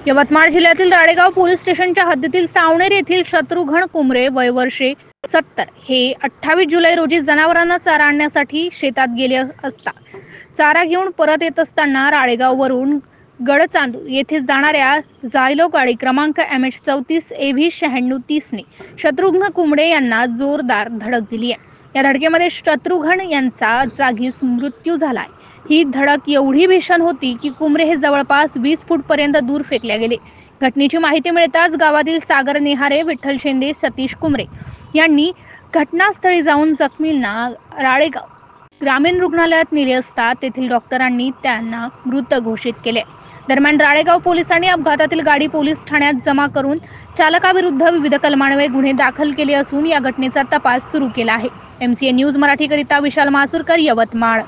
यवतमाळ जिल्ह्यातील राळेगाव पोलीस स्टेशनच्या हद्दीतील सावनेर येथील शत्रुघ्न कुमरे वय वर्षे 70 हे 28 जुलै रोजी जनावरांना चारा आणण्यासाठी शेतात गेले असता चारा घेऊन परत येत असताना राळेगाववरून गडचांदू येथे जाणाऱ्या जायलो गाडी क्रमांक MH 34 AV 9630 ने शत्रुघ्न कुमरे यांना जोरदार धडक दिली आहे। या धडकेमध्ये शत्रुघ्न यांचा जागीच मृत्यू झालाय। ही धडक एवढी भीषण होती की कुमरे हे जवळपास 20 फूट पर्यंत दूर फेकले गेले। घटनेची माहिती मिळताच गावातील सागर नेहारे, विठ्ठल शेंदे, सतीश कुमरे यांनी घटनास्थळी जाऊन जखमींना राळेगाव ग्रामीण रुग्णालयात नेले असता तेथील डॉक्टरांनी त्यांना मृत घोषित केले। दरम्यान राळेगाव पोलिसांनी अपघातातील गाडी पोलीस ठाण्यात जमा करून चालकाविरुद्ध विविध कलमान्वये गुन्हे दाखल केले असून या घटनेचा तपास सुरू केला आहे। MCN न्यूज मराठीकरिता विशाल मासुरकर, यवतमाळ।